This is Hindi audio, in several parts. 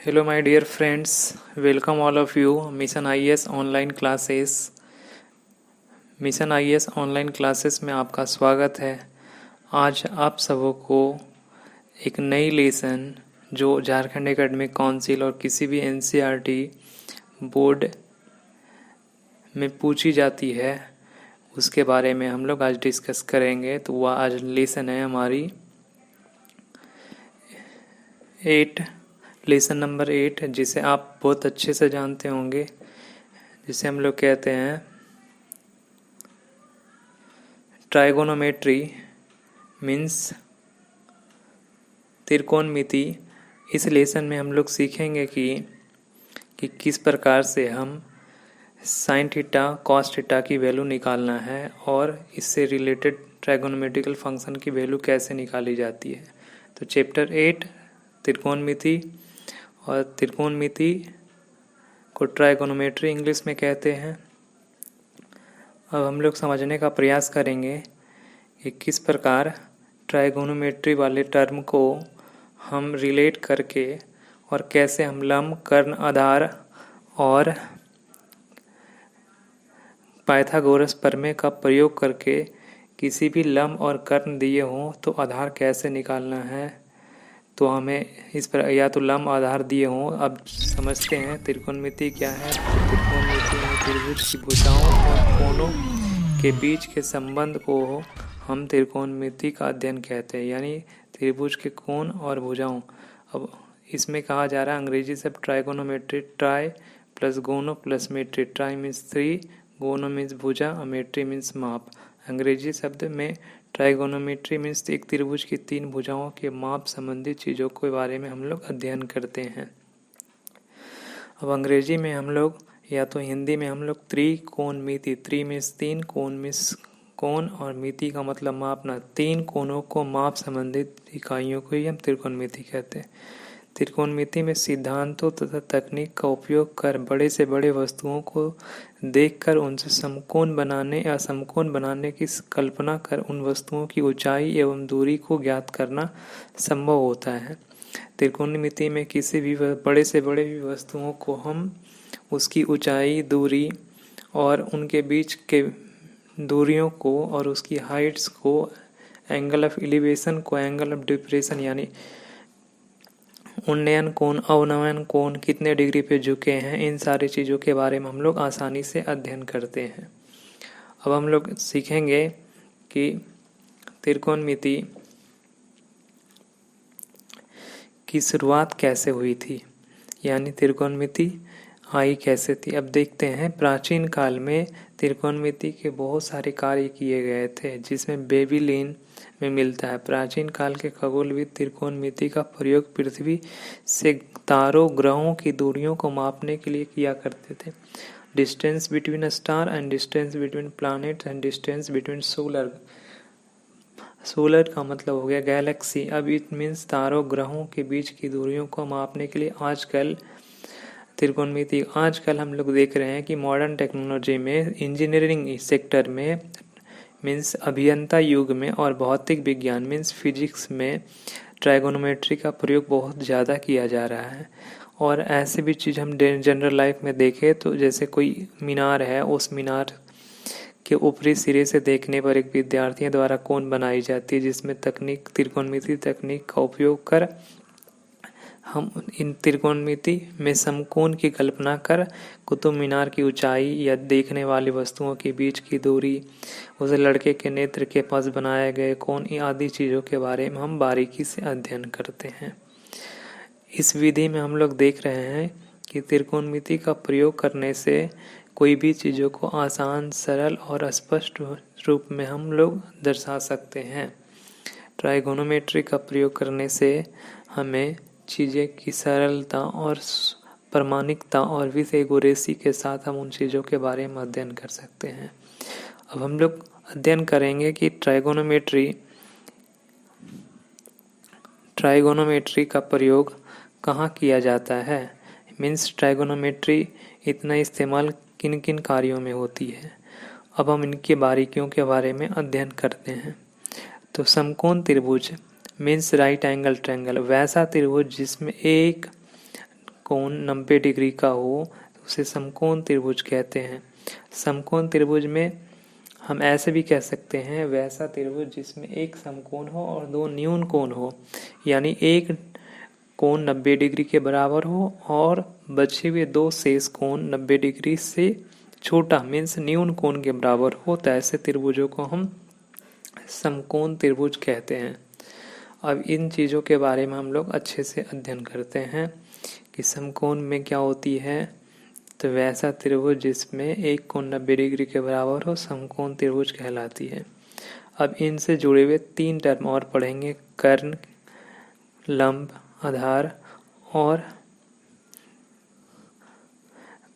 Hello, my dear friends. Welcome all of you. Mission IAS online classes online classes में आपका स्वागत है। आज आप सबों को एक नई लेसन जो झारखंड एकेडमिक काउंसिल और किसी भी NCERT बोर्ड में पूछी जाती है उसके बारे में हम लोग आज डिस्कस करेंगे। तो वह आज लेसन है हमारी लेसन नंबर 8, जिसे आप बहुत अच्छे से जानते होंगे, जिसे हम लोग कहते हैं ट्राइगोनोमेट्री मीन्स त्रिकोणमिति। इस लेसन में हम लोग सीखेंगे कि किस प्रकार से हम साइन थीटा कॉस थीटा की वैल्यू निकालना है और इससे रिलेटेड ट्राइगोनोमेट्रिकल फंक्शन की वैल्यू कैसे निकाली जाती है। तो चैप्टर 8 त्रिकोणमिति, और त्रिकोणमिति को ट्राइगोनोमेट्री इंग्लिश में कहते हैं। अब हम लोग समझने का प्रयास करेंगे कि किस प्रकार ट्राइगोनोमेट्री वाले टर्म को हम रिलेट करके और कैसे हम लंब, कर्ण, आधार और पाइथागोरस प्रमेय का प्रयोग करके किसी भी लंब और कर्ण दिए हों तो आधार कैसे निकालना है। तो हमें इस पर या तो लंब आधार दिए हों। अब समझते हैं त्रिकोणमिति क्या है। त्रिकोणमिति में त्रिभुज की भुजाओं और कोणों के बीच के संबंध को हम त्रिकोणमिति का अध्ययन कहते हैं, यानी त्रिभुज के कोण और भुजाओं। अब इसमें कहा जा रहा है अंग्रेजी शब्द ट्राइगोनोमेट्री, ट्राई प्लस गोनो प्लस मेट्री। ट्राई मीन्स 3, गोनो मीन्स भुजा और मेट्री मीन्स माप। अंग्रेजी शब्द में ट्राइगोनोमेट्री मीन्स एक त्रिभुज की 3 भुजाओं के माप संबंधी चीज़ों के बारे में हम लोग अध्ययन करते हैं। अब अंग्रेजी में हम लोग या तो हिंदी में हम लोग त्रिकोणमिति, त्रि मीन्स 3, कोण मीन्स कोण और मिति का मतलब मापना, 3 कोणों को माप संबंधित इकाइयों को ही हम त्रिकोणमिति कहते हैं। त्रिकोणमिति में सिद्धांतों तथा तकनीक का उपयोग कर बड़े से बड़े वस्तुओं को देखकर उनसे समकोण बनाने या समकोण बनाने की कल्पना कर उन वस्तुओं की ऊंचाई एवं दूरी को ज्ञात करना संभव होता है। त्रिकोणमिति में किसी भी बड़े से बड़े भी वस्तुओं को हम उसकी ऊंचाई, दूरी और उनके बीच के दूरियों को और उसकी हाइट्स को, एंगल ऑफ एलिवेशन को, एंगल ऑफ डिप्रेशन यानी उन्नयन कोण, अवनयन कोण कितने डिग्री पे झुके हैं, इन सारी चीज़ों के बारे में हम लोग आसानी से अध्ययन करते हैं। अब हम लोग सीखेंगे कि त्रिकोणमिति की शुरुआत कैसे हुई थी, यानी त्रिकोणमिति आई कैसे थी। अब देखते हैं प्राचीन काल में त्रिकोणमिति के बहुत सारे कार्य किए गए थे, जिसमें बेबीलोन में मिलता है। प्राचीन काल के खगोलविद त्रिकोणमिति का प्रयोग पृथ्वी से तारों, ग्रहों की दूरियों को मापने के लिए किया करते थे। Distance between a star and distance between planets and distance between solar. Solar का मतलब हो गया गैलेक्सी। अब इट मीन्स तारों, ग्रहों के बीच की दूरियों को मापने के लिए आजकल त्रिकोणमिति आजकल हम लोग देख रहे हैं कि मॉडर्न टेक्नोलॉजी में, इंजीनियरिंग सेक्टर में मीन्स अभियंता युग में और भौतिक विज्ञान मीन्स फिजिक्स में ट्राइगोनोमेट्री का प्रयोग बहुत ज़्यादा किया जा रहा है। और ऐसे भी चीज़ हम जनरल लाइफ में देखें तो जैसे कोई मीनार है, उस मीनार के ऊपरी सिरे से देखने पर एक विद्यार्थियों द्वारा कोण बनाई जाती है, जिसमें तकनीक त्रिकोणमिति तकनीक का उपयोग कर हम इन त्रिकोणमिति में समकोण की कल्पना कर कुतुब मीनार की ऊंचाई या देखने वाली वस्तुओं के बीच की दूरी, उस लड़के के नेत्र के पास बनाए गए कोण आदि चीज़ों के बारे में हम बारीकी से अध्ययन करते हैं। इस विधि में हम लोग देख रहे हैं कि त्रिकोणमिति का प्रयोग करने से कोई भी चीज़ों को आसान, सरल और स्पष्ट रूप में हम लोग दर्शा सकते हैं। ट्राइगोनोमेट्री का प्रयोग करने से हमें चीज़ें की सरलता और प्रामाणिकता और विशेषगुरेसी के साथ हम उन चीज़ों के बारे में अध्ययन कर सकते हैं। अब हम लोग अध्ययन करेंगे कि ट्राइगोनोमेट्री का प्रयोग कहाँ किया जाता है, मीन्स ट्राइगोनोमेट्री इतना इस्तेमाल किन किन कार्यों में होती है। अब हम इनकी बारीकियों के बारे में अध्ययन करते हैं। तो समकोण त्रिभुज मीन्स राइट एंगल ट्रायंगल, वैसा त्रिभुज जिसमें एक कोण 90 डिग्री का हो तो उसे समकोण त्रिभुज कहते हैं। समकोण त्रिभुज में हम ऐसे भी कह सकते हैं वैसा त्रिभुज जिसमें एक समकोण हो और दो न्यून कोण हो, यानी एक कोण 90 डिग्री के बराबर हो और बचे हुए दो शेष कोण 90 डिग्री से छोटा मीन्स न्यून कोण के बराबर हो, तो ऐसे त्रिभुजों को हम समकोण त्रिभुज कहते हैं। अब इन चीज़ों के बारे में हम लोग अच्छे से अध्ययन करते हैं कि समकोण में क्या होती है। तो वैसा त्रिभुज जिसमें एक कोण 90 डिग्री के बराबर हो समकोण त्रिभुज कहलाती है। अब इनसे जुड़े हुए 3 टर्म और पढ़ेंगे, कर्ण, लंब, आधार और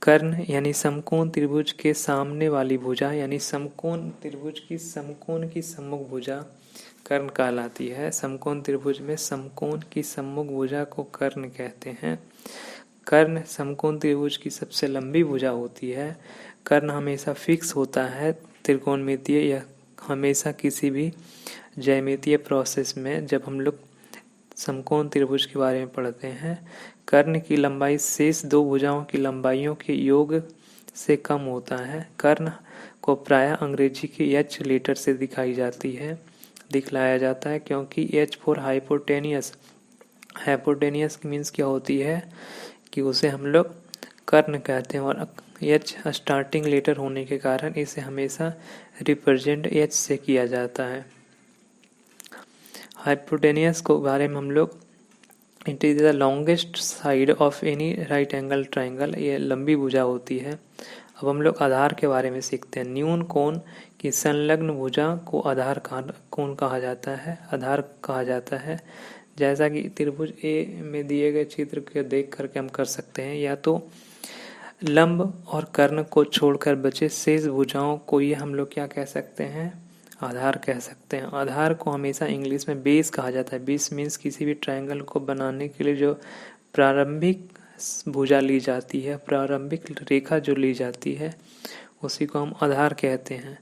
कर्ण यानी समकोण त्रिभुज के सामने वाली भुजा, यानी समकोण त्रिभुज की समकोण की सम्मुख भुजा कर्ण कहलाती है। समकोण त्रिभुज में समकोण की सम्मुख भुजा को कर्ण कहते हैं। कर्ण समकोण त्रिभुज की सबसे लंबी भुजा होती है। कर्ण हमेशा फिक्स होता है त्रिकोणमितीय या हमेशा किसी भी ज्यामितीय प्रोसेस में जब हम लोग समकोण त्रिभुज के बारे में पढ़ते हैं। कर्ण की लंबाई शेष दो भुजाओं की लंबाइयों के योग से कम होता है। कर्ण को प्रायः अंग्रेजी के एच लेटर से दिखलाया जाता है क्योंकि H for hypotenuse. Hypotenuse means क्या होती है कि उसे हम लोग कर्ण कहते हैं और एच स्टार्टिंग लेटर होने के कारण इसे हमेशा रिप्रेजेंट एच से किया जाता है। हाइपोटेनियस को बारे में हम लोग it is the longest side of any right angle triangle, ये लंबी भुजा होती है। अब हम लोग आधार के बारे में सीखते हैं। न्यून कोण की संलग्न भुजा को आधार कोण कहा जाता है, आधार कहा जाता है। जैसा कि त्रिभुज ए में दिए गए चित्र को देख करके हम कर सकते हैं, या तो लंब और कर्ण को छोड़कर बचे शेष भुजाओं को ये हम लोग क्या कह सकते हैं, आधार कह सकते हैं। आधार को हमेशा इंग्लिश में बेस कहा जाता है। बेस मीन्स किसी भी ट्रायंगल को बनाने के लिए जो प्रारंभिक भुजा ली जाती है, प्रारंभिक रेखा जो ली जाती है उसी को हम आधार कहते हैं।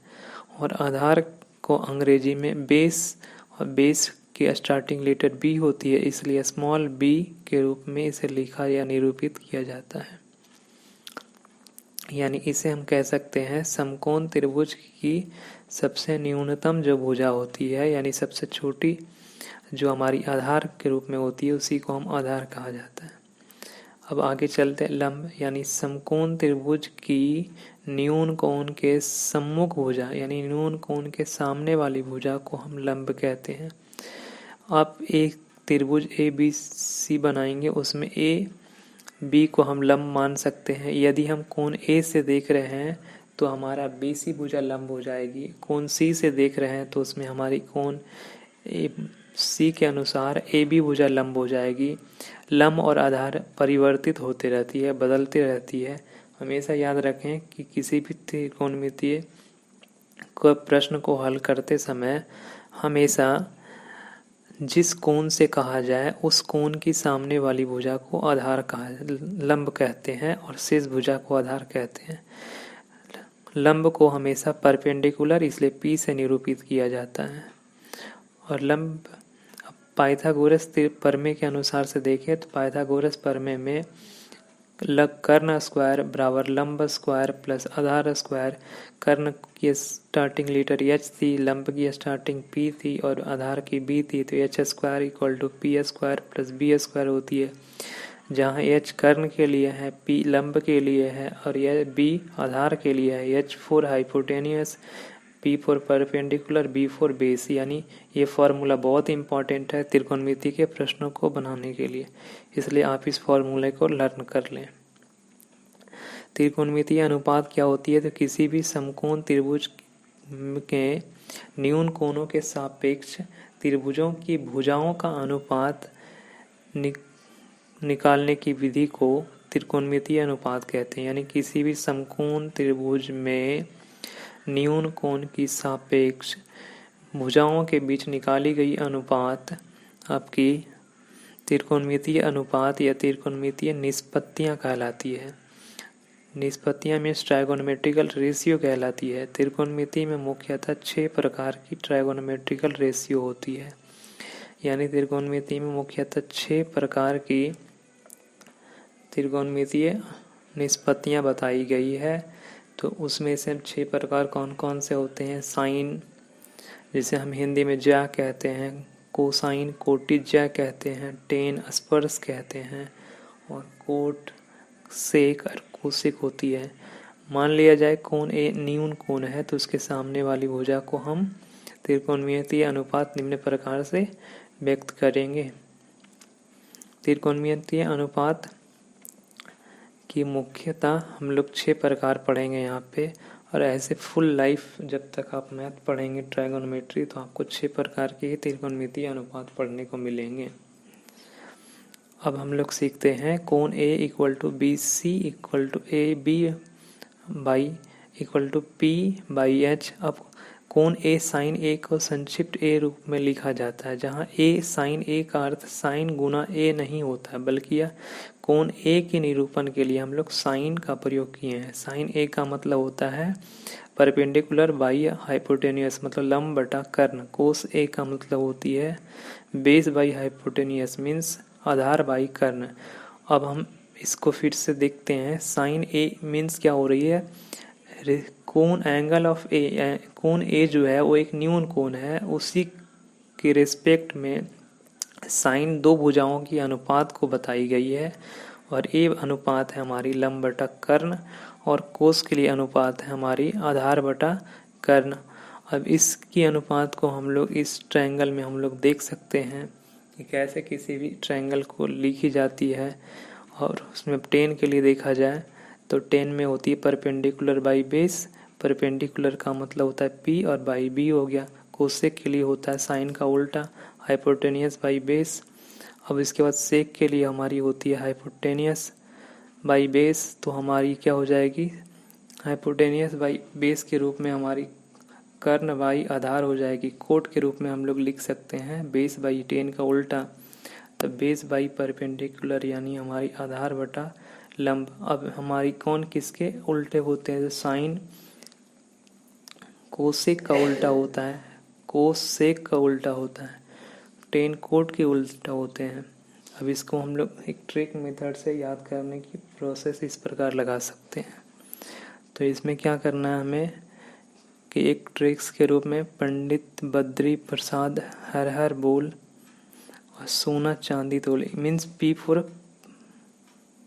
और आधार को अंग्रेजी में बेस, और बेस की स्टार्टिंग लेटर बी होती है, इसलिए स्मॉल बी के रूप में इसे लिखा या निरूपित किया जाता है। यानी इसे हम कह सकते हैं समकोण त्रिभुज की सबसे न्यूनतम जो भुजा होती है, यानी सबसे छोटी जो हमारी आधार के रूप में होती है, उसी को हम आधार कहा जाता है। अब आगे चलते हैं। लंब यानी समकोण त्रिभुज की न्यून कोण के सम्मुख भुजा, यानी न्यून कोण के सामने वाली भुजा को हम लंब कहते हैं। आप एक त्रिभुज ए बी सी बनाएंगे, उसमें ए बी को हम लंब मान सकते हैं। यदि हम कोण ए से देख रहे हैं तो हमारा बी सी भुजा लंब हो जाएगी। कोण सी से देख रहे हैं तो उसमें हमारी कोण ए सी के अनुसार ए बी भुजा लंब हो जाएगी। लंब और आधार परिवर्तित होते रहती है, बदलती रहती है। हमेशा याद रखें कि किसी भी त्रिकोणमितीय को प्रश्न को हल करते समय हमेशा जिस कोण से कहा जाए उस कोण की सामने वाली भुजा को आधार लंब कहते हैं और शेष भुजा को आधार कहते हैं। लंब को हमेशा परपेंडिकुलर इसलिए पी से निरूपित किया जाता है। और लंब पाइथागोरस प्रमेय के अनुसार से देखें तो पाइथागोरस प्रमेय में कर्ण स्क्वायर बराबर लंब स्क्वायर प्लस आधार स्क्वायर। कर्ण की स्टार्टिंग लेटर एच थी, लंब की स्टार्टिंग पी थी और आधार की बी थी, तो H square equal to P square plus B square होती है। जहाँ एच कर्ण के लिए है, पी लंब के लिए है और यह बी आधार के लिए है। H for hypotenuse, P for perpendicular, B for base. यानी ये फॉर्मूला बहुत इंपॉर्टेंट है त्रिकोणमिति के प्रश्नों को बनाने के लिए, इसलिए आप इस फॉर्मूले को लर्न कर लें। त्रिकोणमितीय अनुपात क्या होती है, तो किसी भी समकोण त्रिभुज के न्यून कोणों के सापेक्ष त्रिभुजों की भुजाओं का अनुपात निकालने की विधि को त्रिकोणमितीय अनुपात कहते हैं। यानी किसी भी समकोण त्रिभुज में न्यून कोण की सापेक्ष भुजाओं के बीच निकाली गई अनुपात आपकी त्रिकोणमितीय अनुपात या त्रिकोणमितीय निष्पत्तियां कहलाती है। निष्पत्तियां में ट्राइगोनोमेट्रिकल रेशियो कहलाती है। त्रिकोणमिति में मुख्यतः 6 प्रकार की ट्राइगोनोमेट्रिकल रेशियो होती है। यानी त्रिकोणमिति में मुख्यतः 6 प्रकार की त्रिकोणमितीय निष्पत्तियाँ बताई गई है। तो उसमें से 6 प्रकार कौन कौन से होते हैं? साइन, जिसे हम हिंदी में ज्या कहते हैं, कोसाइन कोटिज्या कहते हैं, टेन स्पर्श कहते हैं, और कोट सेक और कोसेक होती है। मान लिया जाए कोण ए न्यून कोण है तो उसके सामने वाली भुजा को हम त्रिकोणमितीय अनुपात निम्न प्रकार से व्यक्त करेंगे। त्रिकोणमितीय अनुपात की मुख्यतः हम लोग 6 प्रकार पढ़ेंगे यहाँ पे, और ऐसे फुल लाइफ जब तक आप मैथ पढ़ेंगे ट्रायगोनोमेट्री तो आपको 6 प्रकार के त्रिकोणमितीय अनुपात पढ़ने को मिलेंगे। अब हम लोग सीखते हैं कोण A equal to B C equal to A B by equal to P by H. अब कोण ए साइन ए को संक्षिप्त ए रूप में लिखा जाता है, जहाँ ए साइन ए का अर्थ साइन गुना ए नहीं होता है, बल्कि यह कोण ए के निरूपण के लिए हम लोग साइन का प्रयोग किए हैं। साइन ए का मतलब होता है परपेंडिकुलर बाई हाइपोटेनियस, मतलब लंब बटा कर्ण। कोस ए का मतलब होती है बेस बाई हाइपोटेनियस, मीन्स आधार बाई कर्ण। अब हम इसको फिर से देखते हैं। साइन ए मीन्स क्या हो रही है? कोण एंगल ऑफ ए, कोण ए जो है वो एक न्यून कोण है, उसी के रिस्पेक्ट में साइन दो भुजाओं की अनुपात को बताई गई है, और ए अनुपात है हमारी लंब बटा कर्ण, और कोस के लिए अनुपात है हमारी आधार बटा कर्ण। अब इसकी अनुपात को हम लोग इस ट्रायंगल में हम लोग देख सकते हैं कि कैसे किसी भी ट्रायंगल को लिखी जाती है। और उसमें टेन के लिए देखा जाए तो टेन में होती है परपेंडिकुलर बाई बेस। परपेंडिकुलर का मतलब होता है पी और बाई बी हो गया। कोसेक के लिए होता है साइन का उल्टा हाइपोटेनियस बाई बेस। अब इसके बाद सेक के लिए हमारी होती है हाइपोटेनियस बाई बेस, तो हमारी क्या हो जाएगी? हाइपोटेनियस बाई बेस के रूप में हमारी कर्ण बाई आधार हो जाएगी। कोट के रूप में हम लोग लिख सकते हैं बेस बाई टेन का उल्टा, तो बेस बाई परपेंडिकुलर यानी हमारी आधार बटा लंब। अब हमारी कौन किसके उल्टे होते हैं? साइन कोसेक का उल्टा होता है, कोसेक का उल्टा होता है, टेन कोट के उल्टा होते हैं। अब इसको हम लोग एक ट्रिक मेथड से याद करने की प्रोसेस इस प्रकार लगा सकते हैं। तो इसमें क्या करना है हमें कि एक ट्रिक्स के रूप में पंडित बद्री प्रसाद हर हर बोल और सोना चांदी तोले, means P for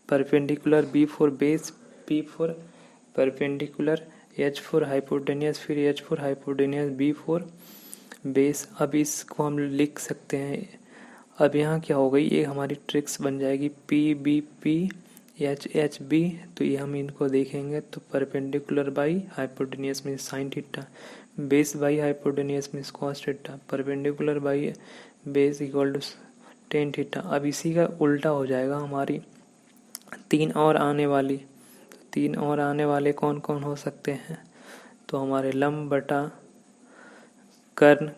perpendicular, B for base, P for perpendicular, H for hypotenuse, फिर H for hypotenuse, B for base. अब इसको हम लिख सकते हैं। अब यहाँ क्या हो गई? ये हमारी ट्रिक्स बन जाएगी P B P H H B. तो ये हम इनको देखेंगे तो परपेंडिकुलर बाई हाइपोटेनियस में sine theta, base by hypotenuse में cos theta, perpendicular by base equal to tan theta. अब इसी का उल्टा हो जाएगा हमारी तीन और आने वाले कौन कौन हो सकते हैं? तो हमारे लंब बटा कर्ण।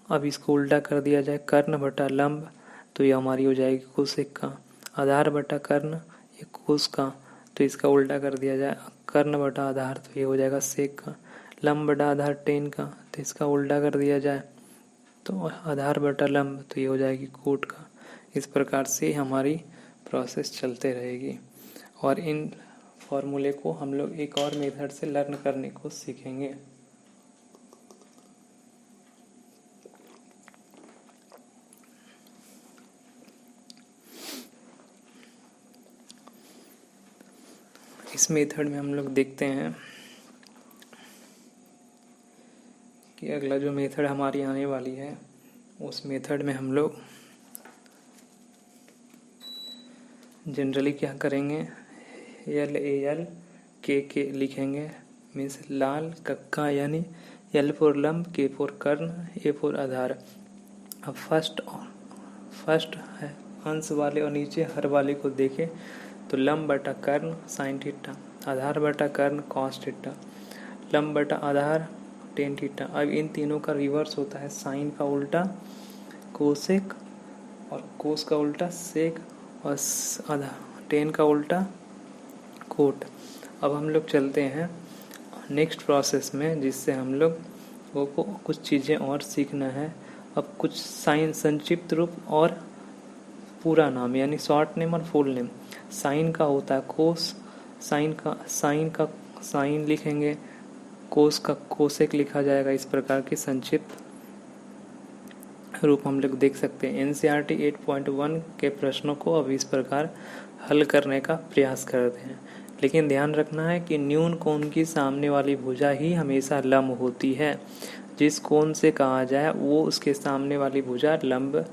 अब इसको उल्टा कर दिया जाए कर्ण बटा लंब, तो ये हमारी हो जाएगी कोसेक का। आधार बटा कर्ण ये कोस का, तो इसका उल्टा कर दिया जाए कर्ण बटा आधार, तो ये हो जाएगा सेक का। लंब बटा आधार टेन का, तो इसका उल्टा कर दिया जाए तो आधार बटा लंब, तो ये हो जाएगी कोट का। इस प्रकार से हमारी प्रोसेस चलते रहेगी, और इन फॉर्मूले को हम लोग एक और मेथड से लर्न करने को सीखेंगे। इस मेथड में हम लोग देखते हैं कि अगला जो मेथड हमारी आने वाली है उस मेथड में हम लोग जनरली क्या करेंगे? एल ए एल के लिखेंगे, मीन्स लाल कक्का, यानी एल फॉर लंब, के फॉर कर्ण, ए फॉर आधार। अब फर्स्ट है अंश वाले और नीचे हर वाले को देखें तो लंब बटा कर्ण साइन थीटा, आधार बटा कर्ण कॉस थीटा, लंब बटा आधार टेन थीटा। अब इन तीनों का रिवर्स होता है, साइन का उल्टा कोसेक और कोस का उल्टा सेक और टेन का उल्टा कोट। अब हम लोग चलते हैं नेक्स्ट प्रोसेस में, जिससे हम लोग को कुछ चीज़ें और सीखना है। अब कुछ साइन संक्षिप्त रूप और पूरा नाम, यानी शॉर्ट नेम और फुल नेम। साइन का होता है कोस, साइन लिखेंगे, कोस का कोसेक लिखा जाएगा। इस प्रकार की संक्षिप्त रूप हम लोग देख सकते हैं। एनसीईआरटी 8.1 के प्रश्नों को अब इस प्रकार हल करने का प्रयास करते हैं, लेकिन ध्यान रखना है कि न्यून कोण की सामने वाली भुजा ही हमेशा लंब होती है। जिस कोण से कहा जाए वो उसके सामने वाली भुजा लंब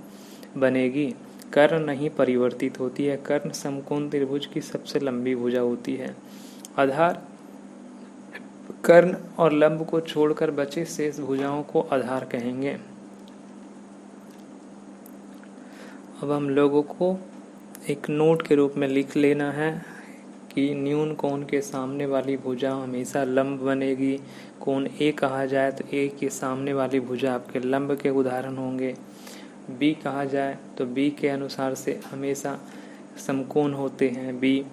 बनेगी। कर्ण नहीं परिवर्तित होती है। कर्ण समकोण त्रिभुज की सबसे लंबी भुजा होती है। आधार कर्ण और लंब को छोड़कर बचे शेष भुजाओं को आधार कहेंगे। अब हम लोगों को एक नोट के रूप में लिख लेना है कि न्यून कोण के सामने वाली भुजा हमेशा लंब बनेगी। कोण ए कहा जाए तो ए के सामने वाली भुजा आपके लंब के उदाहरण होंगे। बी कहा जाए तो बी के अनुसार से हमेशा समकोण होते हैं बी,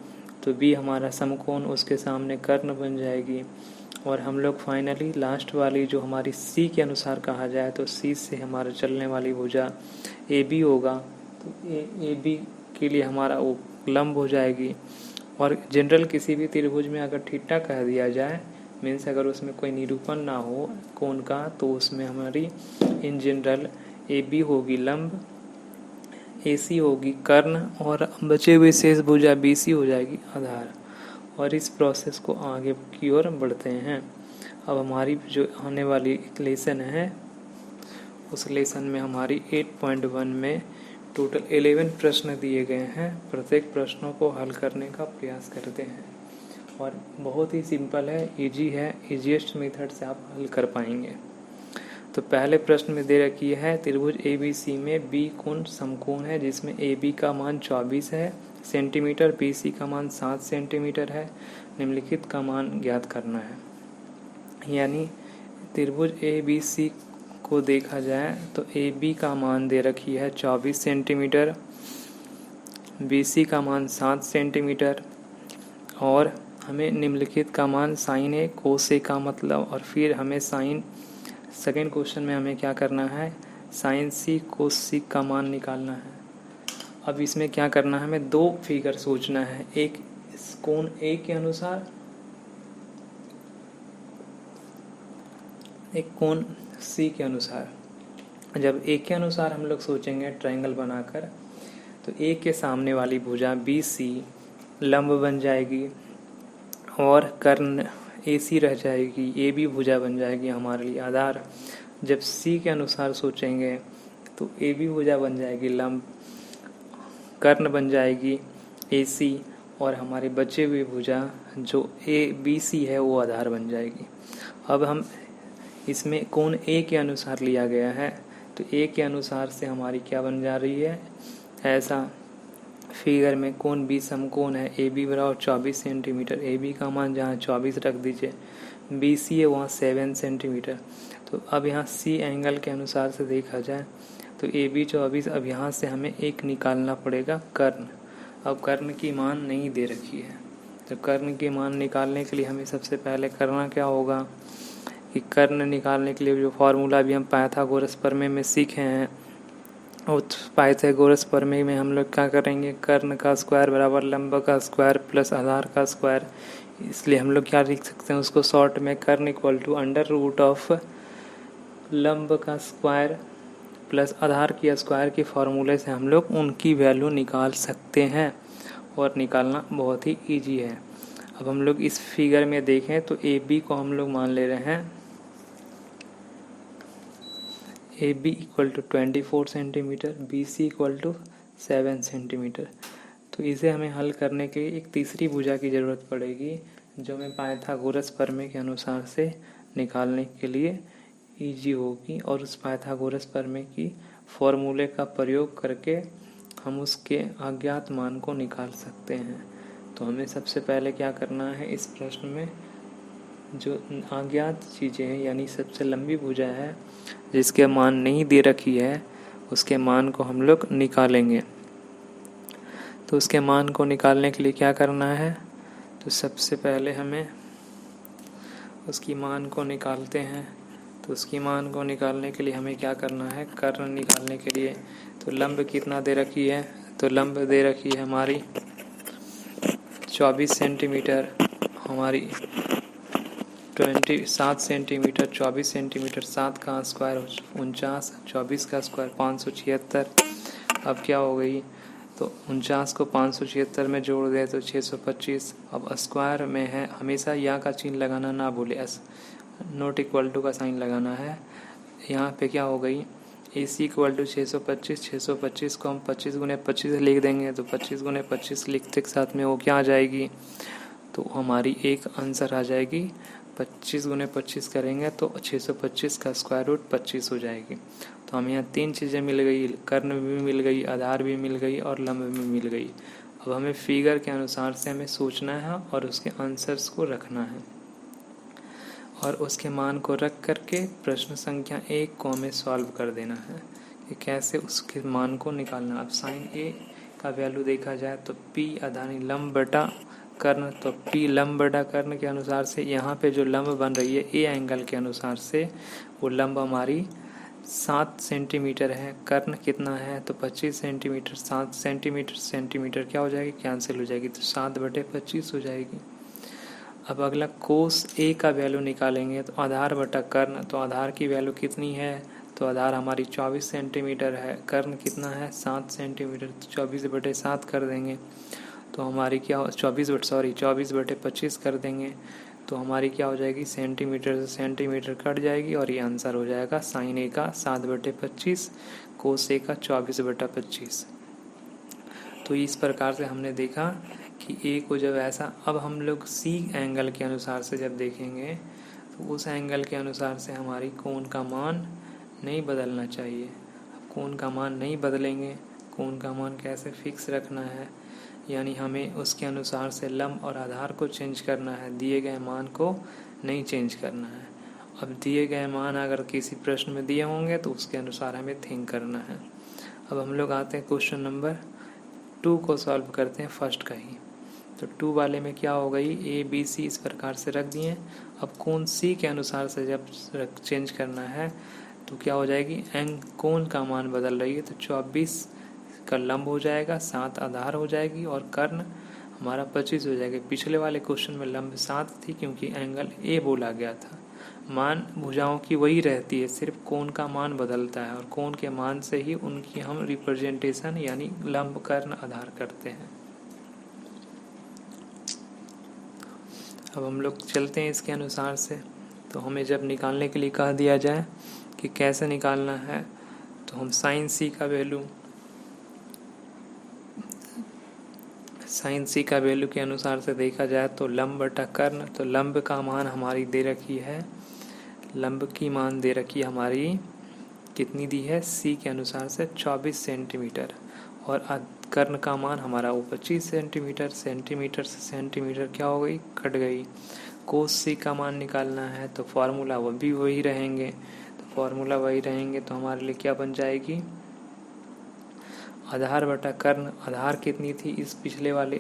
तो बी हमारा समकोण, उसके सामने कर्ण बन जाएगी। और हम लोग फाइनली लास्ट वाली जो हमारी सी के अनुसार कहा जाए तो सी से हमारा चलने वाली भुजा ए बी होगा, तो ए बी के लिए हमारा वो लंब हो जाएगी। और जनरल किसी भी त्रिभुज में अगर थीटा कह दिया जाए, मीन्स अगर उसमें कोई निरूपण ना हो कोण का, तो उसमें हमारी इन जनरल ए बी होगी लंब, ए सी होगी कर्ण, और बचे हुए शेष भुजा बी सी हो जाएगी आधार। और इस प्रोसेस को आगे की ओर बढ़ते हैं। अब हमारी जो आने वाली लेसन है, उस लेसन में हमारी 8.1 में टोटल 11 प्रश्न दिए गए हैं। प्रत्येक प्रश्नों को हल करने का प्रयास करते हैं और बहुत ही सिंपल है, इजी है, इजीएस्ट मेथड से आप हल कर पाएंगे। तो पहले प्रश्न में दे रखी है त्रिभुज ABC में बी कोण समकोण है, जिसमें AB का मान 24 है सेंटीमीटर, BC का मान 7 सेंटीमीटर है। निम्नलिखित का मान ज्ञात करना है। यानी त्रिभुज ABC को देखा जाए तो AB का मान दे रखी है 24 सेंटीमीटर, BC का मान 7 सेंटीमीटर, और हमें निम्नलिखित का मान साइन ए कोस ए का मतलब, और फिर हमें साइन सेकेंड क्वेश्चन में हमें क्या करना है, साइन सी कोस सी का मान निकालना है। अब इसमें क्या करना है, हमें दो फिगर सोचना है, एक कोण ए के अनुसार, एक कोण सी के अनुसार। जब ए के अनुसार हम लोग सोचेंगे ट्रायंगल बनाकर, तो ए के सामने वाली भुजा बी सी लंब बन जाएगी और कर्ण ए सी रह जाएगी, ए बी भुजा बन जाएगी हमारे लिए आधार। जब सी के अनुसार सोचेंगे तो ए बी भुजा बन जाएगी लंब, कर्ण बन जाएगी ए सी, और हमारी बचे हुई भुजा जो ए बी सी है वो आधार बन जाएगी। अब हम इसमें कोण ए के अनुसार लिया गया है, तो ए के अनुसार से हमारी क्या बन जा रही है, ऐसा फिगर में कोण बी समकोण है, ए बी बराबर 24 सेंटीमीटर, ए बी का मान जहाँ 24 रख दीजिए, बी सी है वहाँ 7 सेंटीमीटर। तो अब यहाँ सी एंगल के अनुसार से देखा जाए तो ए बी 24, अब यहाँ से हमें एक निकालना पड़ेगा कर्ण। अब कर्ण की मान नहीं दे रखी है, तो कर्ण की मान निकालने के लिए हमें सबसे पहले करना क्या होगा कि कर्ण निकालने के लिए जो फार्मूला भी हम पाइथागोरस प्रमेय में सीखे हैं, उस पाइथागोरस प्रमेय में हम लोग क्या करेंगे, कर्ण का स्क्वायर बराबर लंब का स्क्वायर प्लस आधार का स्क्वायर। इसलिए हम लोग क्या लिख सकते हैं उसको शॉर्ट में, कर्ण equal to under root of लंब का स्क्वायर प्लस आधार की स्क्वायर के फार्मूले से हम लोग उनकी वैल्यू निकाल सकते हैं, और निकालना बहुत ही ईजी है। अब हम लोग इस फिगर में देखें तो ए बी को हम लोग मान ले रहे हैं A B equal to 24 centimetre, B C equal to 7 centimetre. तो इसे हमें हल करने के लिए एक तीसरी भुजा की ज़रूरत पड़ेगी, जो हमें पाइथागोरस प्रमेय के अनुसार से निकालने के लिए ईजी होगी, और उस पाइथागोरस प्रमेय की फॉर्मूले का प्रयोग करके हम उसके अज्ञात मान को निकाल सकते हैं। तो हमें सबसे पहले क्या करना है, इस प्रश्न में जो अज्ञात चीज़ें हैं, यानी सबसे लंबी भुजा है जिसके मान नहीं दे रखी है, उसके मान को हम लोग निकालेंगे। तो उसके मान को निकालने के लिए क्या करना है, तो सबसे पहले हमें उसकी मान को निकालते हैं। तो उसकी मान को निकालने के लिए हमें क्या करना है, कर्ण निकालने के लिए तो लंब कितना दे रखी है, तो लंब दे रखी है हमारी 24 सेंटीमीटर हमारी 7 सेंटीमीटर, 24 सेंटीमीटर, 7 का स्क्वायर 49, 24 का स्क्वायर 576। अब क्या हो गई, तो 49 को 576 में जोड़ गए तो 625। अब स्क्वायर में है, हमेशा या का चिन्ह लगाना ना भूले, एस नॉट इक्वल टू का साइन लगाना है। यहाँ पे क्या हो गई, AC इक्वल टू 625, 625 को हम 25 गुने 25 लिख देंगे, तो 25 गुने 25 लिखते के साथ में वो क्या आ जाएगी, तो हमारी एक आंसर आ जाएगी। 25 गुने 25 करेंगे तो 625 का स्क्वायर रूट 25 हो जाएगी। तो हमें यहाँ 3 चीज़ें मिल गई, कर्ण भी मिल गई, आधार भी मिल गई और लंब भी मिल गई। अब हमें फिगर के अनुसार से हमें सोचना है और उसके आंसर्स को रखना है, और उसके मान को रख करके प्रश्न संख्या 1 को हमें सॉल्व कर देना है कि कैसे उसके मान को निकालना। अब साइन A का वैल्यू देखा जाए तो P आधानी लंब बटा कर्ण, तो P लंब बटा कर्ण के अनुसार से यहाँ पे जो लंब बन रही है A एंगल के अनुसार से, वो लंब हमारी 7 सेंटीमीटर है। कर्ण कितना है, तो 25 सेंटीमीटर। 7 सेंटीमीटर सेंटीमीटर क्या हो जाएगी, कैंसिल हो जाएगी, तो 7/25 हो जाएगी। अब अगला कोस A का वैल्यू निकालेंगे, तो आधार बटा कर्ण, तो आधार की वैल्यू कितनी है, तो आधार हमारी 24 सेंटीमीटर है, कर्ण कितना है 7 सेंटीमीटर, तो 24/7 कर देंगे, तो हमारी क्या 24/25 कर देंगे, तो हमारी क्या हो जाएगी, सेंटीमीटर से सेंटीमीटर कट जाएगी और ये आंसर हो जाएगा साइन A का 7/25, कोस A का 24/25। तो इस प्रकार से हमने देखा कि A को जब ऐसा, अब हम लोग C एंगल के अनुसार से जब देखेंगे तो उस एंगल के अनुसार से हमारी कोण का मान नहीं बदलना चाहिए। अब कोण का मान नहीं बदलेंगे, कोण का मान कैसे फिक्स रखना है, यानी हमें उसके अनुसार से लंब और आधार को चेंज करना है, दिए गए मान को नहीं चेंज करना है। अब दिए गए मान अगर किसी प्रश्न में दिए होंगे तो उसके अनुसार हमें थिंक करना है। अब हम लोग आते हैं क्वेश्चन नंबर 2 को सॉल्व करते हैं, फर्स्ट का ही। तो 2 वाले में क्या हो गई, ABC इस प्रकार से रख दिए। अब कोण C के अनुसार से जब चेंज करना है तो क्या हो जाएगी, कोण का मान बदल रही है, तो 24 का लंब हो जाएगा, 7 आधार हो जाएगी और कर्ण हमारा 25 हो जाएगा। पिछले वाले क्वेश्चन में लंब 7 थी क्योंकि एंगल A बोला गया था। मान भुजाओं की वही रहती है, सिर्फ कोण का मान बदलता है और कोण के मान से ही उनकी हम रिप्रेजेंटेशन यानी लंब कर्ण आधार करते हैं। अब हम लोग चलते हैं इसके अनुसार से। तो हमें जब निकालने के लिए कह दिया जाए कि कैसे निकालना है, तो हम साइन C का वैल्यू के अनुसार से देखा जाए तो लंब बटा कर्ण, तो लंब का मान हमारी दे रखी है, लंब की मान दे रखी है हमारी कितनी दी है, C के अनुसार से 24 सेंटीमीटर, और कर्ण का मान हमारा वो 25 सेंटीमीटर। सेंटीमीटर से सेंटीमीटर क्या हो गई, कट गई। कोस C का मान निकालना है तो फार्मूला वो भी वही रहेंगे, तो फार्मूला वही रहेंगे, तो हमारे लिए क्या बन जाएगी, आधार बटा कर्ण। आधार कितनी थी इस पिछले वाले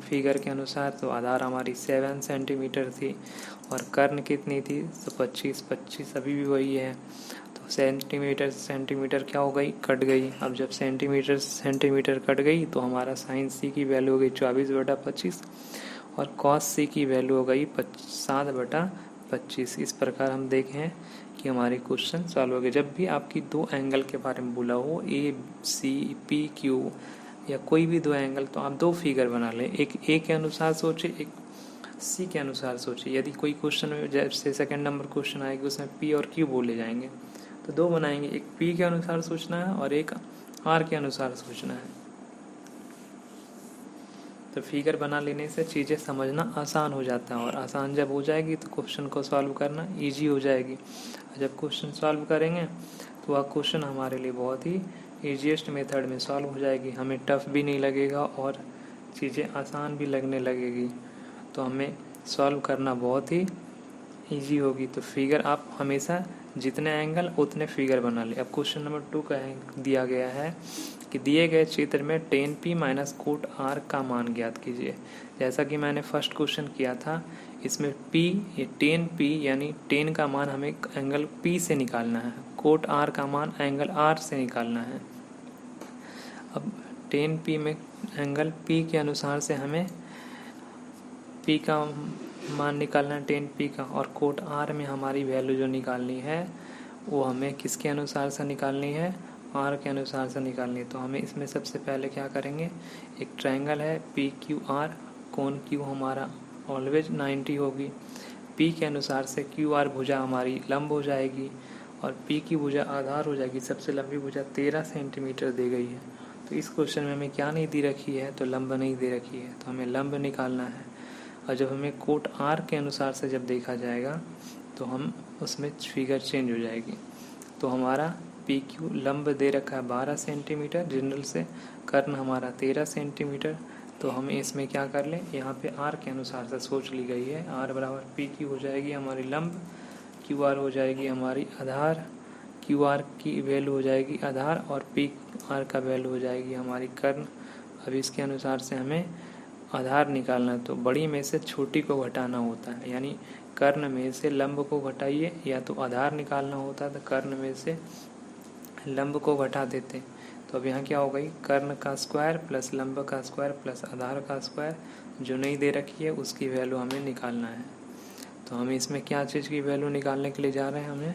फिगर के अनुसार, तो आधार हमारी 7 सेंटीमीटर थी, और कर्ण कितनी थी, तो 25 अभी भी वही है। तो सेंटीमीटर सेंटीमीटर क्या हो गई, कट गई। अब जब सेंटीमीटर सेंटीमीटर कट गई तो हमारा साइन C की वैल्यू हो गई 24/25 और कॉस C की वैल्यू हो गई 7/25। इस प्रकार हम देखें कि हमारे क्वेश्चन सॉल्व हो गए। जब भी आपकी 2 एंगल के बारे में बोला हो, ACPQ या कोई भी 2 एंगल, तो आप 2 फिगर बना लें, एक A के अनुसार सोचे, एक C के अनुसार सोचे। यदि कोई क्वेश्चन में जैसे सेकंड नंबर क्वेश्चन आएगी उसमें P और Q बोले जाएंगे तो 2 बनाएंगे, एक P के अनुसार सोचना है और एक R के अनुसार सोचना है। तो फिगर बना लेने से चीज़ें समझना आसान हो जाता है, और आसान जब हो जाएगी तो क्वेश्चन को सॉल्व करना इजी हो जाएगी। जब क्वेश्चन सॉल्व करेंगे तो वह क्वेश्चन हमारे लिए बहुत ही ईजीएस्ट मेथड में सॉल्व हो जाएगी, हमें टफ भी नहीं लगेगा और चीज़ें आसान भी लगने लगेगी, तो हमें सॉल्व करना बहुत ही ईजी होगी। तो फिगर आप हमेशा जितने एंगल उतने फिगर बना ले। अब क्वेश्चन नंबर 2 का दिया गया है कि दिए गए चित्र में tan P minus cot R का मान ज्ञात कीजिए। जैसा कि मैंने फर्स्ट क्वेश्चन किया था, इसमें P ये tan P यानी tan का मान हमें एंगल P से निकालना है, कोट R का मान एंगल R से निकालना है। अब tan P में एंगल P के अनुसार से हमें पी का मान निकालना है 10p का, और कोट आर में हमारी वैल्यू जो निकालनी है वो हमें किसके अनुसार से निकालनी है, आर के अनुसार से निकालनी है। तो हमें इसमें सबसे पहले क्या करेंगे, एक ट्रायंगल है पी क्यू आर, कोण क्यू हमारा ऑलवेज 90 होगी। पी के अनुसार से क्यू आर भुजा हमारी लंब हो जाएगी और पी की भुजा आधार हो जाएगी। सबसे लंबी भुजा 13 सेंटीमीटर दी गई है। तो इस क्वेश्चन में हमें क्या नहीं दी रखी है, तो लंब नहीं दे रखी है, तो हमें लंब निकालना है। और जब हमें कोट आर के अनुसार से जब देखा जाएगा तो हम उसमें फिगर चेंज हो जाएगी। तो हमारा पी क्यू लंब दे रखा है 12 सेंटीमीटर जनरल से, कर्ण हमारा 13 सेंटीमीटर। तो हमें इसमें क्या कर लें, यहाँ पे आर के अनुसार से सोच ली गई है। आर बराबर पी क्यू हो जाएगी हमारी लंब, क्यू आर हो जाएगी हमारी आधार, क्यू आर की वैल्यू हो जाएगी आधार और पी आर का वैल्यू हो जाएगी हमारी कर्ण। अब इसके अनुसार से हमें आधार निकालना है। तो बड़ी में से छोटी को घटाना होता है, यानी कर्ण में से लंब को घटाइए, या तो आधार निकालना होता है तो कर्ण में से लंब को घटा देते। तो अब यहाँ क्या हो गई, कर्ण का स्क्वायर प्लस लंब का स्क्वायर प्लस आधार का स्क्वायर, जो नहीं दे रखी है उसकी वैल्यू हमें निकालना है। तो हमें इसमें क्या चीज़ की वैल्यू निकालने के लिए जा रहे हैं, हमें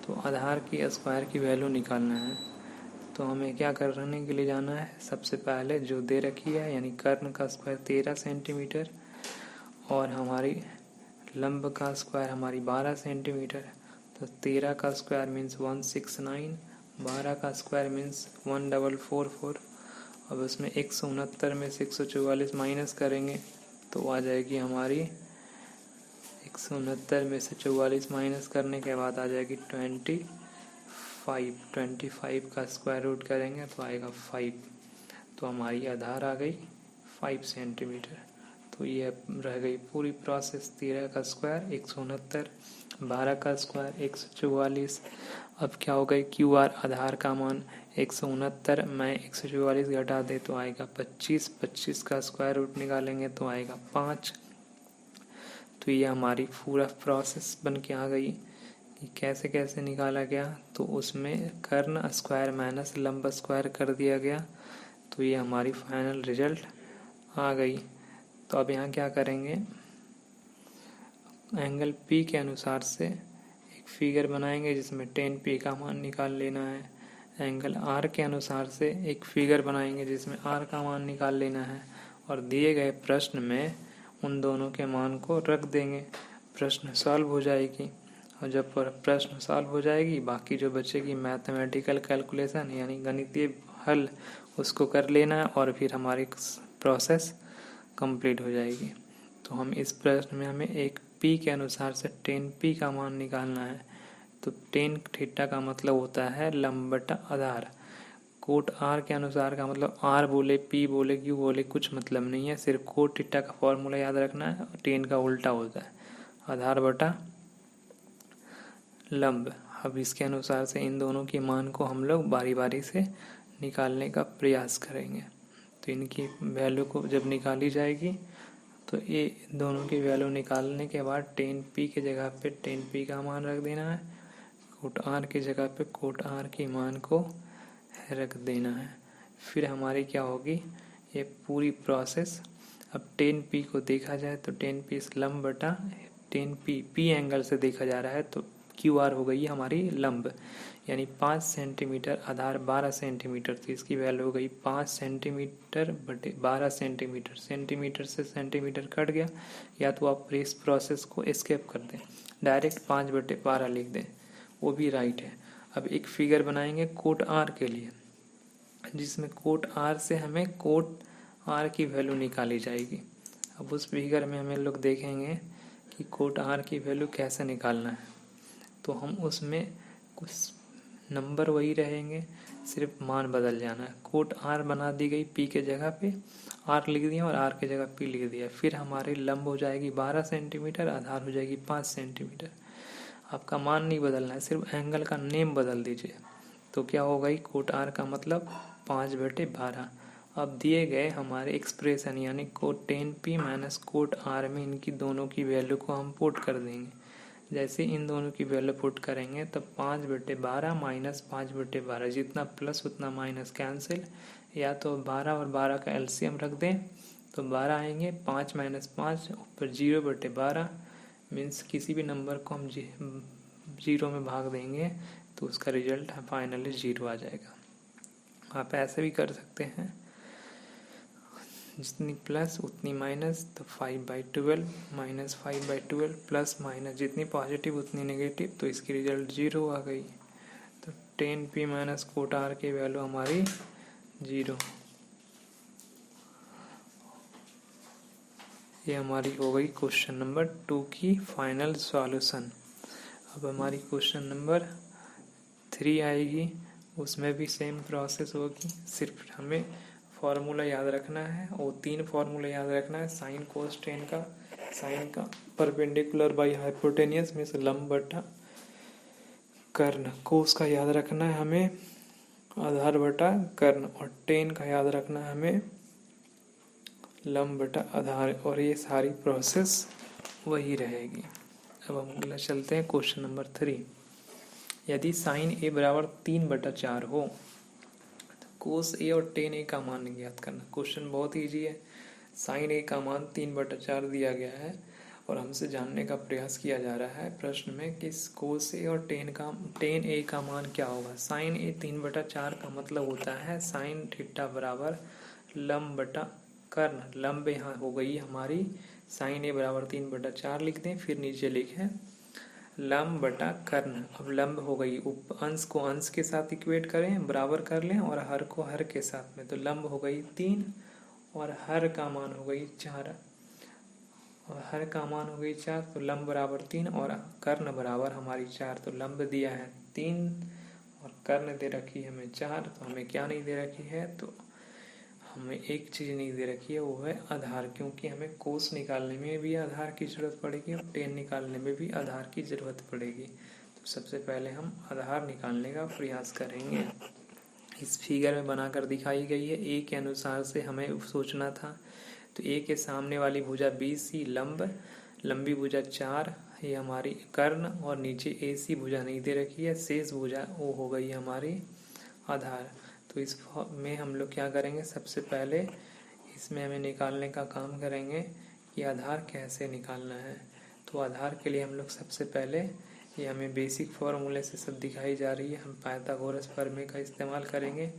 तो आधार की स्क्वायर की वैल्यू निकालना है। तो हमें क्या करने के लिए जाना है, सबसे पहले जो दे रखी है यानी कर्ण का स्क्वायर 13 सेंटीमीटर और हमारी लंब का स्क्वायर हमारी 12 सेंटीमीटर। तो 13 का स्क्वायर मीन्स 169, 12 का स्क्वायर मीन्स 1444। अब उसमें 169 में से 144 माइनस करेंगे तो आ जाएगी हमारी 169 में से 44 माइनस करने के बाद आ जाएगी 25 का स्क्वायर रूट करेंगे तो आएगा 5। तो हमारी आधार आ गई 5 सेंटीमीटर। तो ये रह गई पूरी प्रोसेस। 13 का स्क्वायर 169, 12 का स्क्वायर 144। अब क्या हो गई, क्यू आर आधार का मान 169 में 144 घटा दे तो आएगा 25, 25 का स्क्वायर रूट निकालेंगे तो आएगा 5। तो ये हमारी पूरा प्रोसेस बन के आ गई कि कैसे कैसे निकाला गया। तो उसमें कर्ण स्क्वायर माइनस लंब स्क्वायर कर दिया गया। तो ये हमारी फाइनल रिजल्ट आ गई। तो अब यहाँ क्या करेंगे, एंगल पी के अनुसार से एक फिगर बनाएंगे जिसमें 10p का मान निकाल लेना है। एंगल आर के अनुसार से एक फिगर बनाएंगे जिसमें आर का मान निकाल लेना है। और दिए गए प्रश्न में उन दोनों के मान को रख देंगे, प्रश्न सॉल्व हो जाएगी। और जब प्रश्न सॉल्व हो जाएगी बाकी जो बचेगी मैथमेटिकल कैलकुलेशन यानी गणितीय हल उसको कर लेना है और फिर हमारी प्रोसेस कंप्लीट हो जाएगी। तो हम इस प्रश्न में हमें एक p के अनुसार से 10p का मान निकालना है। तो 10 थीटा का मतलब होता है लंब बटा आधार। कोट आर के अनुसार का मतलब आर बोले p बोले q बोले कुछ मतलब नहीं है, सिर्फ कोट थीटा का फॉर्मूला याद रखना है। 10 का उल्टा होता है आधार बटा लंब। अब इसके अनुसार से इन दोनों की मान को हम लोग बारी बारी से निकालने का प्रयास करेंगे। तो इनकी वैल्यू को जब निकाली जाएगी तो ये दोनों की वैल्यू निकालने के बाद 10p के जगह पे 10p का मान रख देना है, कोट आर की जगह पे कोट आर की मान को रख देना है। फिर हमारी क्या होगी ये पूरी प्रोसेस। अब 10p को देखा जाए तो 10p इस लंब बटा 10p p एंगल से देखा जा रहा है तो क्यू आर हो गई हमारी लंब, यानी 5 सेंटीमीटर आधार 12 सेंटीमीटर। तो इसकी वैल्यू हो गई 5 सेंटीमीटर बटे 12 सेंटीमीटर। सेंटीमीटर से सेंटीमीटर कट गया, या तो आप इस प्रोसेस को एस्केप कर दें, डायरेक्ट 5 बटे 12 लिख दें, वो भी राइट है। अब एक फिगर बनाएंगे कोट आर के लिए जिसमें कोट आर से हमें कोट आर की वैल्यू निकाली जाएगी। अब उस फिगर में हमें लोग देखेंगे कि कोट आर की वैल्यू कैसे निकालना है। तो हम उसमें कुछ नंबर वही रहेंगे, सिर्फ मान बदल जाना है। कोट आर बना दी गई p के जगह पे आर लिख दिया और आर के जगह p लिख दिया। फिर हमारी लंब हो जाएगी 12 सेंटीमीटर, आधार हो जाएगी 5 सेंटीमीटर। आपका मान नहीं बदलना है, सिर्फ एंगल का नेम बदल दीजिए। तो क्या हो गई, कोट आर का मतलब 5 बटे 12। अब दिए गए हमारे एक्सप्रेशन यानी coat 10p minus cot are में इनकी दोनों की वैल्यू को हम पुट कर देंगे। जैसे इन दोनों की वैल्यू पुट करेंगे तब 5 बटे 12 माइनस 5 बटे 12, जितना प्लस उतना माइनस कैंसिल, या तो 12 और 12 का एलसीएम रख दें तो 12 आएंगे। 5 माइनस 5 ऊपर 0/12 मीन्स किसी भी नंबर को हम 0 में भाग देंगे तो उसका रिजल्ट फाइनली 0 आ जाएगा। आप ऐसे भी कर सकते हैं, जितनी प्लस उतनी माइनस, तो 5/12 माइनस 5/12 प्लस माइनस जितनी पॉजिटिव उतनी नेगेटिव, तो इसकी रिजल्ट 0 आ गई। तो 10p माइनस कोट आर की वैल्यू हमारी 0। ये हमारी हो गई क्वेश्चन नंबर 2 की फाइनल सॉल्यूशन। अब हमारी क्वेश्चन नंबर 3 आएगी, उसमें भी सेम प्रोसेस होगी, सिर्फ हमें फॉर्मूला याद रखना है और 3 फॉर्मूला याद रखना है। साइन कोस टेन का, साइन का परपेंडिकुलर बाई हाइपोटेनियस में से लंब बटा कर्ण, कोस का याद रखना है हमें आधार बटा कर्ण, और टेन का याद रखना है हमें लंब बटा आधार, और ये सारी प्रोसेस वही रहेगी। अब हम अगला चलते हैं क्वेश्चन नंबर 3। यदि साइन ए बराबर 3/4 हो तो कोस ए और टेन ए का मान ज्ञात करना। क्वेश्चन बहुत ईजी है। साइन ए का मान 3/4 दिया गया है और हमसे जानने का प्रयास किया जा रहा है प्रश्न में कि कोस ए और टेन ए का मान क्या होगा। साइन ए 3/4 का मतलब होता है साइन थीटा बराबर लंब बटा कर्ण। लंब यहाँ हो गई हमारी, साइन ए बराबर 3/4 लिख दें, फिर नीचे लिखें लंब बटा कर्ण। अब लंब हो गई, अंश को अंश के साथ इक्वेट करें, बराबर कर लें, और हर को हर के साथ में, तो लंब हो गई 3 और हर का मान हो गई 4, और हर का मान हो गई 4, तो लंब बराबर 3 और कर्ण बराबर हमारी 4। तो लंब दिया है 3 और कर्ण दे रखी है हमें 4, तो हमें क्या नहीं दे रखी है, तो हमें एक चीज़ नहीं दे रखी है, वो है आधार, क्योंकि हमें कोस निकालने में भी आधार की ज़रूरत पड़ेगी और टेन निकालने में भी आधार की ज़रूरत पड़ेगी। तो सबसे पहले हम आधार निकालने का प्रयास करेंगे। इस फिगर में बनाकर दिखाई गई है, ए के अनुसार से हमें सोचना था। तो ए के सामने वाली भुजा BC लंब, लंबी भुजा 4, ये हमारी कर्ण, और नीचे AC भुजा नहीं दे रखी है, शेष भुजा वो हो गई हमारी आधार। तो इस में हम लोग क्या करेंगे, सबसे पहले इसमें हमें निकालने का काम करेंगे कि आधार कैसे निकालना है। तो आधार के लिए हम लोग सबसे पहले, ये हमें बेसिक फॉर्मूले से सब दिखाई जा रही है, हम पाइथागोरस प्रमेय का इस्तेमाल करेंगे,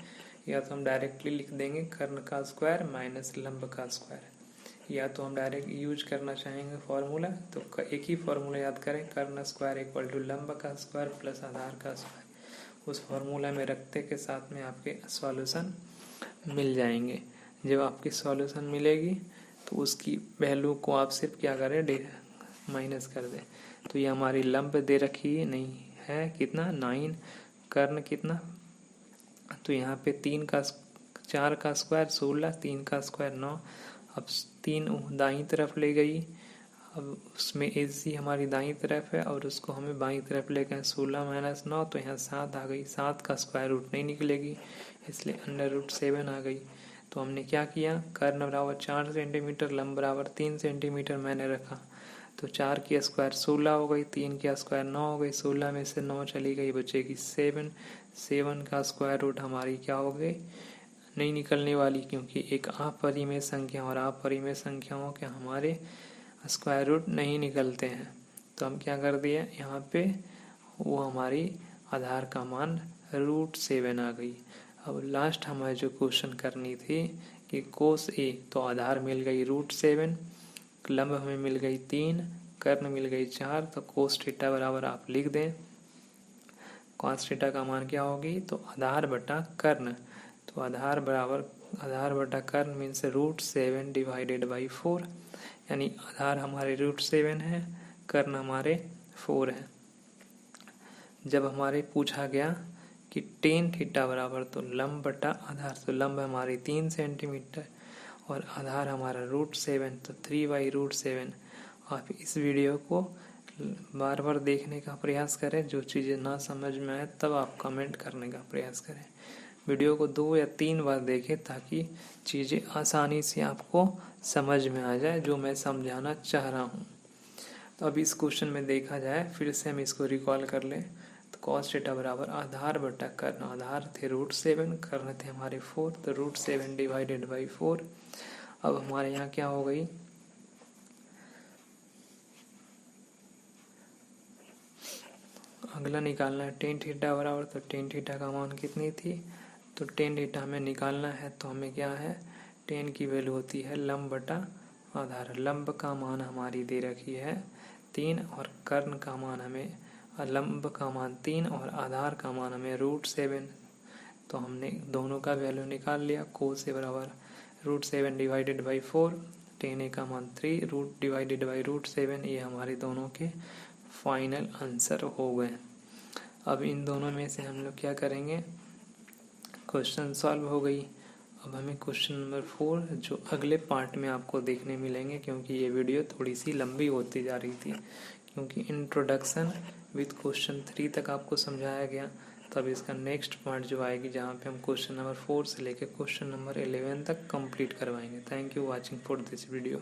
या तो हम डायरेक्टली लिख देंगे कर्ण का स्क्वायर माइनस लंब का स्क्वायर, या तो हम डायरेक्ट यूज करना चाहेंगे फॉर्मूला, तो एक ही फॉर्मूला याद करें, कर्ण स्क्वायर इक्वल टू लंब का स्क्वायर प्लस आधार का स्क्वायर। उस फॉर्मूला में रखते के साथ में आपके सॉल्यूशन मिल जाएंगे। जब आपकी सॉल्यूशन मिलेगी तो उसकी वैल्यू को आप सिर्फ क्या करें, माइनस कर दें। तो ये हमारी लंब दे रखी नहीं है, कितना 9, कर्ण कितना, तो यहाँ पे 4 का स्क्वायर 16, 3 का स्क्वायर 9। अब 3 दाईं तरफ ले गई, अब उसमें AC हमारी दाईं तरफ है और उसको हमें बाईं तरफ ले गए, 16 माइनस 9, तो यहाँ 7 आ गई। 7 का स्क्वायर रूट नहीं निकलेगी, इसलिए √7 आ गई। तो हमने क्या किया, कर्ण बराबर 4 सेंटीमीटर, लंब बराबर 3 सेंटीमीटर मैंने रखा। तो 4 की स्क्वायर 16 हो गई, 3 की स्क्वायर 9 हो गई, 16 में से 9 चली गई, बचेगी 7। 7 का स्क्वायर रूट हमारी क्या हो गई, नहीं निकलने वाली, क्योंकि एक अपरिमेय संख्या और अपरिमेय संख्याओं के हमारे स्क्वायर रूट नहीं निकलते हैं। तो हम क्या कर दिए, यहाँ पे वो हमारी आधार का मान √7 आ गई। अब लास्ट हमें जो क्वेश्चन करनी थी कि कोस ए, तो आधार मिल गई √7, लंब हमें मिल गई 3, कर्ण मिल गई 4, तो कोस थीटा बराबर आप लिख दें, कॉस थीटा का मान क्या होगी, तो आधार बटा कर्ण। तो आधार बटा कर्ण मीन्स √7 डिवाइडेड बाई 4, यानी आधार हमारे √7 है, कर्ण हमारे 4 है। जब हमारे पूछा गया कि टेन थीटा बराबर, तो लंब बटा आधार, तो लंब हमारी 3 सेंटीमीटर और आधार हमारा √7, तो 3/√7। आप इस वीडियो को बार बार देखने का प्रयास करें, जो चीज़ें ना समझ में आए तब आप कमेंट करने का प्रयास करें। वीडियो को 2 या 3 बार देखें ताकि चीज़ें आसानी से आपको समझ में आ जाए जो मैं समझाना चाह रहा हूँ। तो अब इस क्वेश्चन में देखा जाए, फिर से हम इसको रिकॉल कर लें, तो कॉस थीटा बराबर आधार बटा कर्ण, आधार थे √7, कर्ण थे हमारे 4, तो √7 डिवाइडेड बाई 4। अब हमारे यहाँ क्या हो गई, अगला निकालना है टेन थीटा बराबर, तो टेन थीटा का मान कितनी थी, तो टेन थीटा हमें निकालना है, तो हमें क्या है, टेन की वैल्यू होती है लंब बटा आधार। लंब का मान हमारी दे रखी है 3 और कर्ण का मान हमें, लंब का मान 3 और आधार का मान हमें √7, तो हमने दोनों का वैल्यू निकाल लिया। कोस ए बराबर √7 डिवाइडेड बाई 4, टेन ए का मान 3, रूट डिवाइडेड बाई √7, ये हमारे दोनों के फाइनल आंसर हो गए। अब इन दोनों में से हम लोग क्या करेंगे, क्वेश्चन सॉल्व हो गई। अब हमें क्वेश्चन नंबर 4 जो अगले पार्ट में आपको देखने मिलेंगे, क्योंकि ये वीडियो थोड़ी सी लंबी होती जा रही थी, क्योंकि इंट्रोडक्शन विद क्वेश्चन 3 तक आपको समझाया गया। तब इसका नेक्स्ट पार्ट जो आएगी, जहाँ पे हम क्वेश्चन नंबर 4 से लेकर क्वेश्चन नंबर 11 तक कंप्लीट करवाएंगे। Thank you watching for this video.